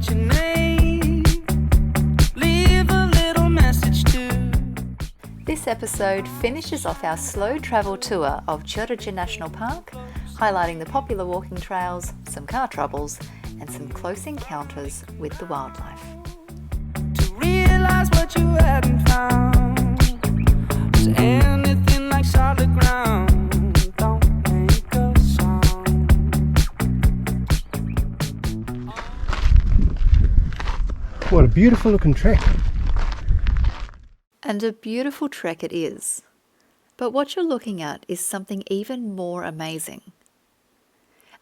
write your name, leave a little message too. This episode finishes off our slow travel tour of Tjoritja National Park, highlighting the popular walking trails, some car troubles, and some close encounters with the wildlife. To realize what you hadn't found was anything like solid ground. Don't make a sound. What a beautiful looking trek. And a beautiful trek it is. But what you're looking at is something even more amazing.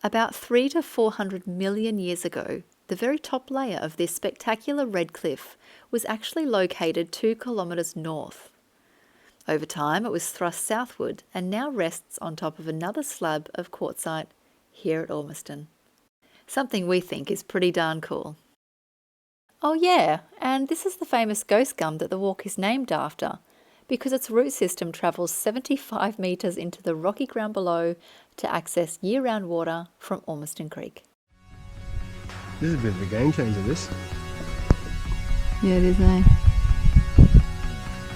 About 300 to 400 million years ago, the very top layer of this spectacular red cliff was actually located 2 kilometres north. Over time, it was thrust southward and now rests on top of another slab of quartzite here at Ormiston. Something we think is pretty darn cool. Oh yeah, and this is the famous ghost gum that the walk is named after, because its root system travels 75 metres into the rocky ground below to access year-round water from Ormiston Creek. This is a bit of a game changer, this. Yeah, it is, eh?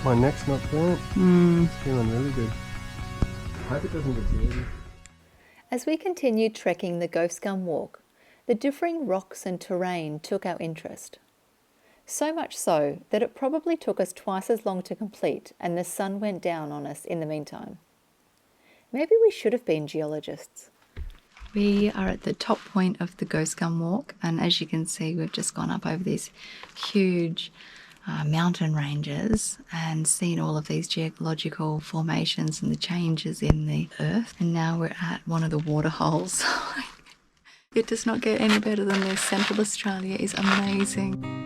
My neck's not burnt. It's feeling really good. I hope it doesn't get dirty. As we continued trekking the Ghost Gum Walk, the differing rocks and terrain took our interest. So much so that it probably took us twice as long to complete and the sun went down on us in the meantime. Maybe we should have been geologists. We are at the top point of the Ghost Gum Walk, and as you can see, we've just gone up over these huge mountain ranges and seen all of these geological formations and the changes in the earth. And now we're at one of the water holes. It does not get any better than this. Central Australia is amazing.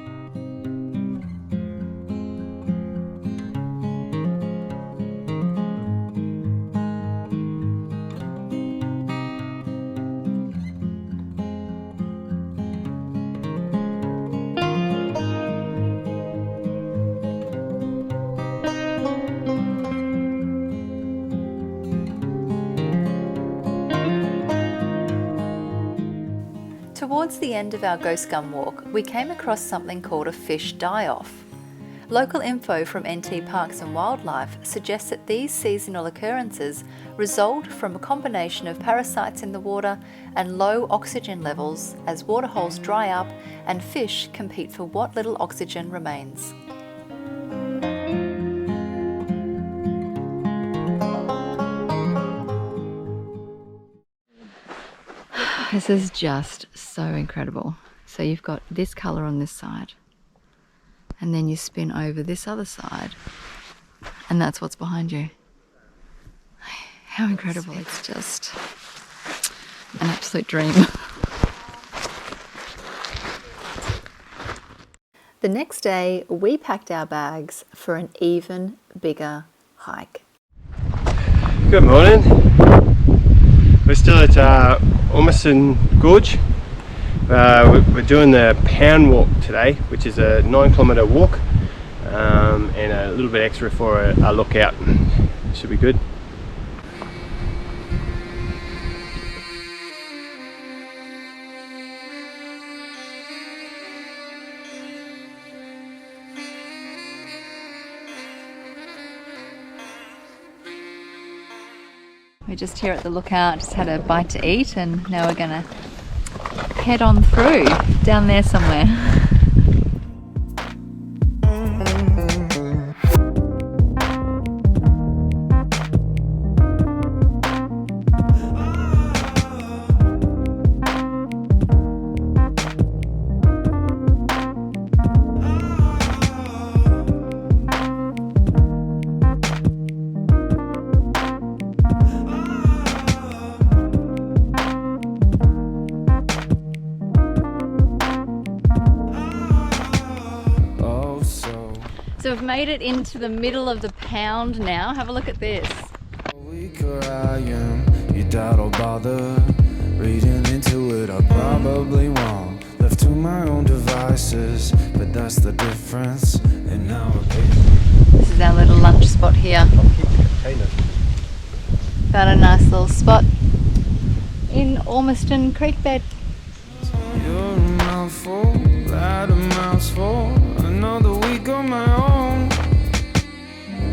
Towards the end of our Ghost Gum Walk, we came across something called a fish die-off. Local info from NT Parks and Wildlife suggests that these seasonal occurrences result from a combination of parasites in the water and low oxygen levels as water holes dry up and fish compete for what little oxygen remains. This is just so incredible. So you've got this colour on this side, and then you spin over this other side, and that's what's behind you. How incredible. It's just an absolute dream. The next day, we packed our bags for an even bigger hike. Good morning. We're still at Bank Gorge. We're doing the pound walk today, which is a 9-kilometre walk and a little bit extra for a lookout. Should be good. We're just here at the lookout, just had a bite to eat, and now we're gonna head on through down there somewhere. So we've made it into the middle of the pound now. Have a look at this. Weaker I am, you doubt or bother reading into it. I probably won't, left to my own devices, but that's the difference. And now this is our little lunch spot here. I'll keep the container. Found a nice little spot in Ormiston Creek bed. you're a mouthful, that amounts for another week on my own.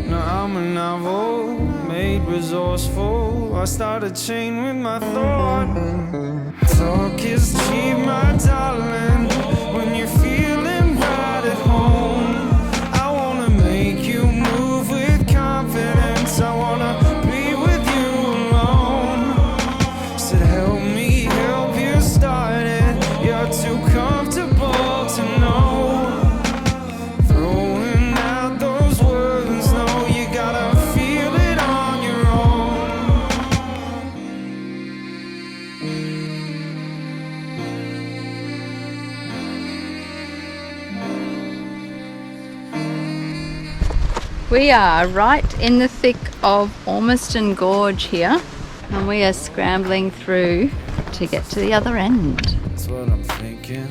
Now I'm a novel, made resourceful. I start a chain with my thought. Talk is cheap, my darling, when you're feeling right at home. I wanna make you move with confidence. I wanna be with you alone. Said help me help you start it. You're too comfortable to know. Throwing out those words, no, you gotta feel it on your own. We are right in the thick of Ormiston Gorge here, and we are scrambling through to get to the other end. That's what I'm thinking,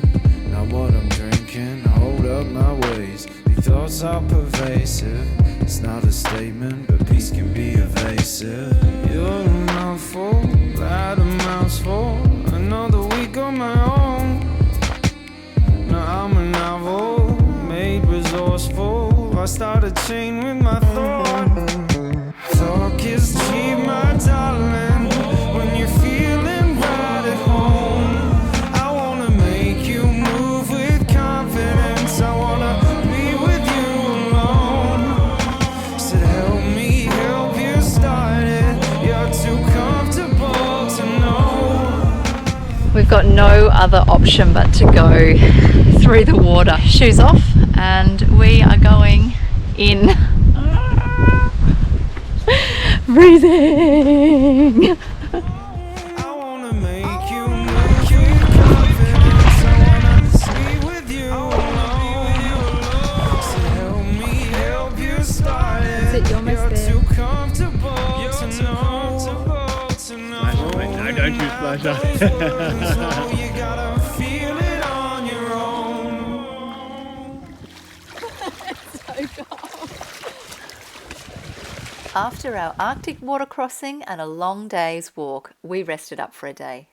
not what I'm drinking. I hold up my ways, these thoughts are pervasive. It's not a statement, but peace can be evasive. You're a mouthful, that amounts for another week on my own. Now I'm a novel, made resourceful. I start a chain with my thought. Talk is cheap, my darling, when you're feeling right at home. I wanna make you move with confidence. I wanna be with you alone. Said help me help you start it. You're too comfortable to know. We've got no other option but to go through the water. Shoes off, and we are going in. Breathing. I wanna make you move with confidence. I wanna be with you alone. So help me help you start it. it, you're almost You're there. too comfortable to know. No, don't use pleasure. So you gotta feel it on your own. After our Arctic water crossing and a long day's walk, we rested up for a day.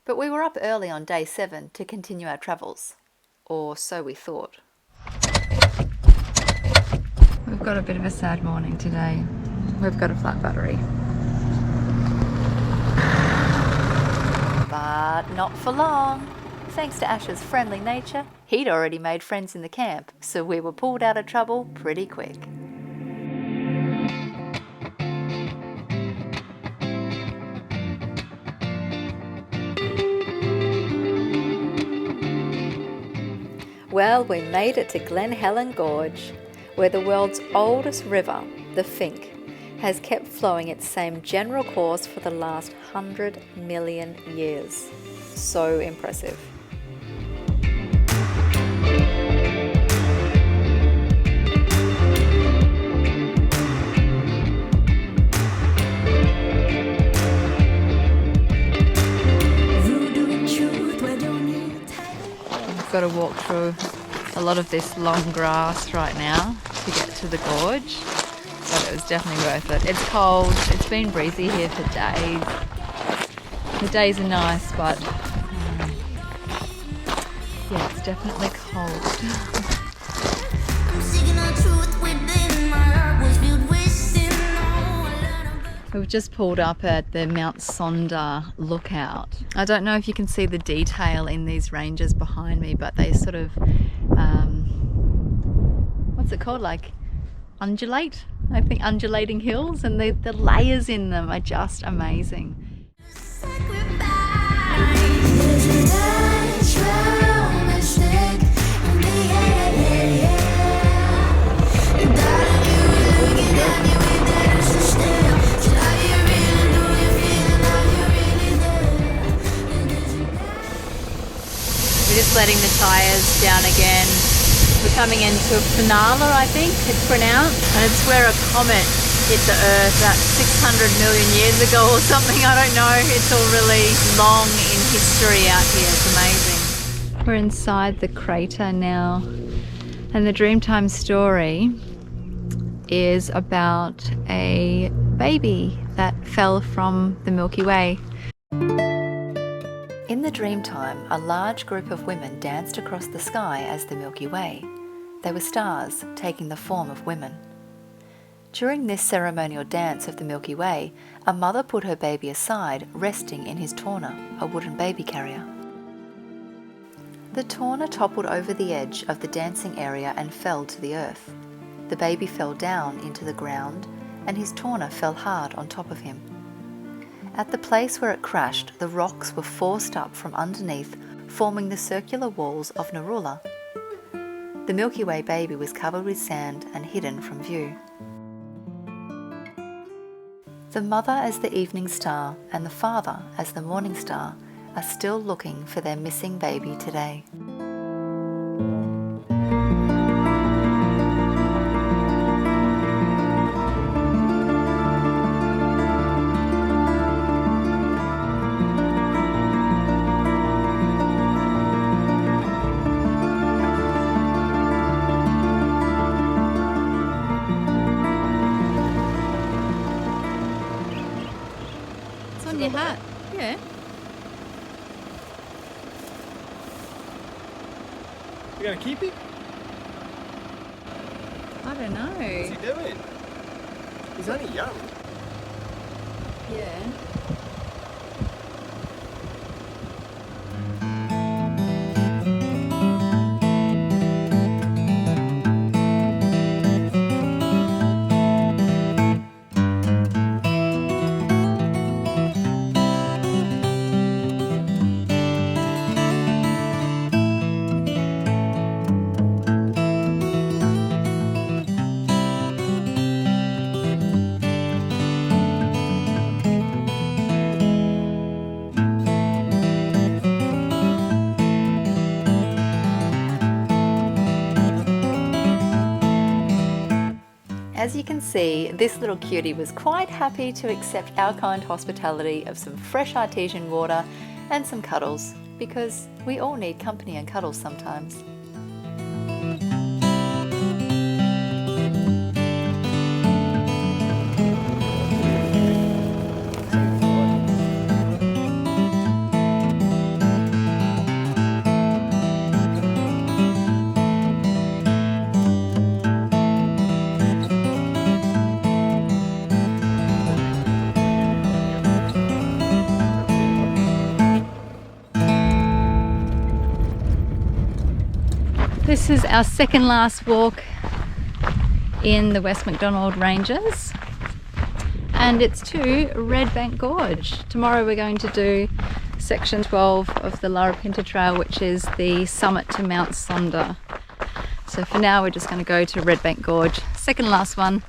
But we were up early on day 7 to continue our travels. Or so we thought. We've got a bit of a sad morning today. We've got a flat battery. But not for long. Thanks to Ash's friendly nature, he'd already made friends in the camp, so we were pulled out of trouble pretty quick. Well, we made it to Glen Helen Gorge, where the world's oldest river, the Fink, has kept flowing its same general course for the last 100 million years. So impressive. We've got to walk through a lot of this long grass right now to get to the gorge, but it was definitely worth it. It's cold, it's been breezy here for days. The days are nice, but yeah, it's definitely cold. We've just pulled up at the Mount Sonder lookout. I don't know if you can see the detail in these ranges behind me, but they sort of, what's it called, like undulate? I think undulating hills, and the layers in them are just amazing. We're just letting the tyres down again. We're coming into Finala, I think it's pronounced, and it's where a comet hit the Earth about 600 million years ago or something, I don't know. It's all really long in history out here, it's amazing. We're inside the crater now, and the Dreamtime story is about a baby that fell from the Milky Way. In In the Dreamtime, a large group of women danced across the sky as the Milky Way. They were stars, taking the form of women. During this ceremonial dance of the Milky Way, a mother put her baby aside, resting in his torna, a wooden baby carrier. The torna toppled over the edge of the dancing area and fell to the earth. The baby fell down into the ground, and his torna fell hard on top of him. At the place where it crashed, the rocks were forced up from underneath, forming the circular walls of Narula. The Milky Way baby was covered with sand and hidden from view. The mother as the evening star and the father as the morning star are still looking for their missing baby today. On your hat, yeah. You gonna keep it? I don't know. What's he doing? He's only young. Yeah. As you can see, this little cutie was quite happy to accept our kind hospitality of some fresh artesian water and some cuddles, because we all need company and cuddles sometimes. This is our second last walk in the West MacDonnell Ranges, and it's to Bank Gorge. Tomorrow we're going to do section 12 of the Larapinta Trail, which is the summit to Mount Sonder. So for now we're just going to go to Bank Gorge, second last one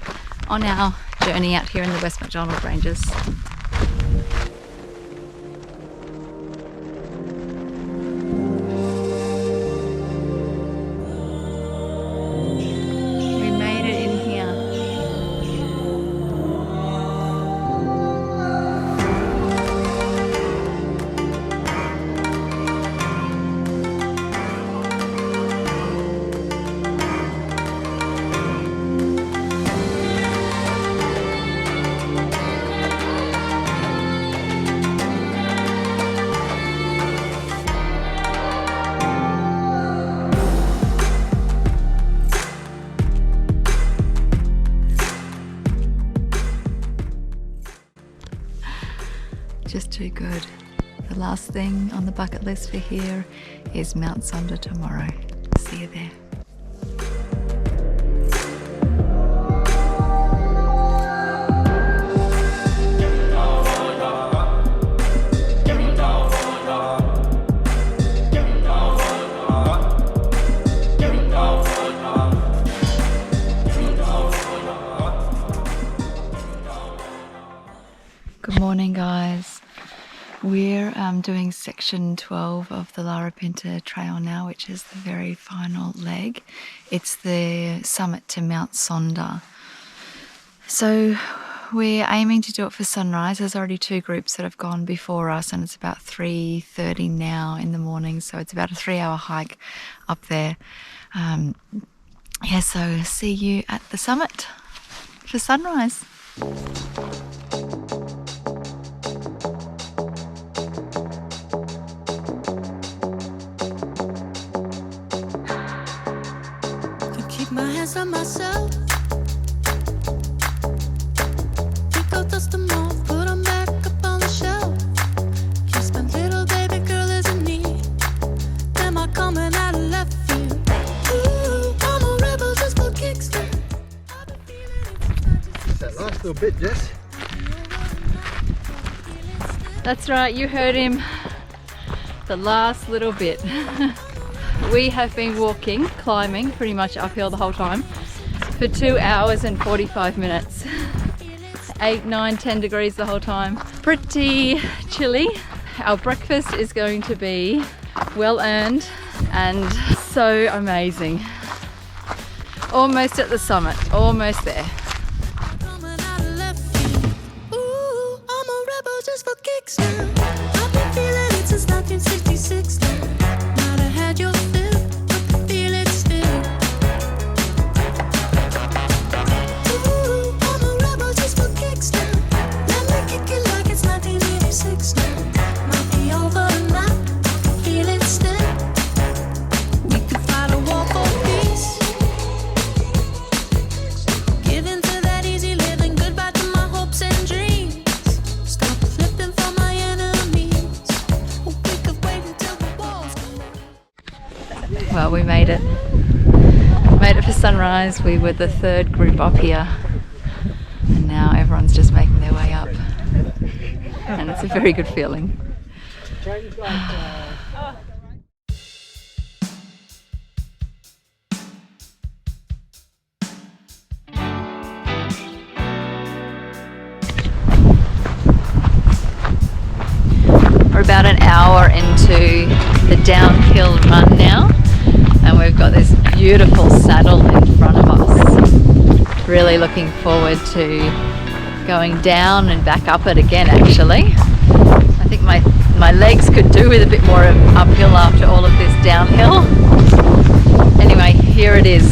on our journey out here in the West MacDonnell Ranges. Just too good. The last thing on the bucket list for here is Mount Sonder tomorrow. See you there. Good morning, guys. We're doing section 12 of the Larapinta Trail now, which is the very final leg. It's the summit to Mount Sonder. So we're aiming to do it for sunrise. There's already two groups that have gone before us, and it's about 3:30 now in the morning, so it's about a 3-hour hike up there. So see you at the summit for sunrise. pieces of myself. Think I'll dust them off, put them back up on the shelf. Kiss my little baby girl isn't me. Am I coming out of left field? Ooh, I'm a rebel just for kicks. That last little bit, Jess. That's right, you heard him. The last little bit. We have been walking, climbing pretty much uphill the whole time for 2 hours and 45 minutes. 8, 9, 10 degrees the whole time. Pretty chilly. Our breakfast is going to be well earned and so amazing. Almost at the summit, almost there. Coming out of left field. Ooh, I'm a rebel just for kicks now. I've been feeling it since 1966 now. Might have had your fill, but feel it still. Ooh, I'm a rebel just for kicks now. Let me kick it like it's 1986 now. Might be over tonight, feel it still. We could fight a war for peace. Give in to that easy living, goodbye to my hopes and dreams. Stop flipping for my enemies. We could wait until the walls come down. Well, we made it. Made it for sunrise. We were the third group up here. And now everyone's just making their way up. And it's a very good feeling. We're about an hour into the downhill run now, and we've got this beautiful saddle in front of us. Really looking forward to going down and back up it again actually. I think my legs could do with a bit more of uphill after all of this downhill. Anyway, here it is.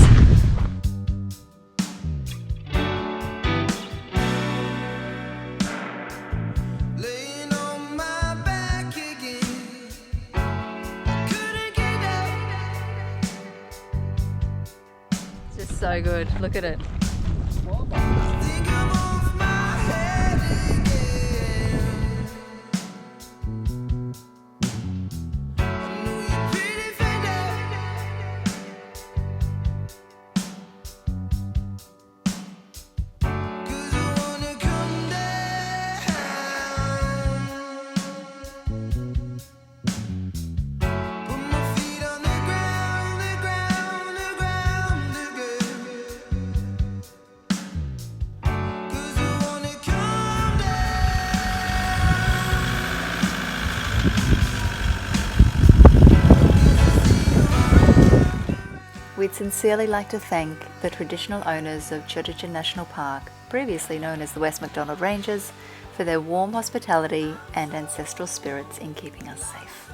Laying on my back again. Couldn't get up. It's just so good. Look at it. I think I'm off my head again. I know you're pretty fed up. 'Cause I wanna come down. Put my feet on the ground, the ground, the ground again. 'Cause I wanna come down. We'd sincerely like to thank the traditional owners of Tjoritja National Park, previously known as the West MacDonnell Ranges, for their warm hospitality and ancestral spirits in keeping us safe.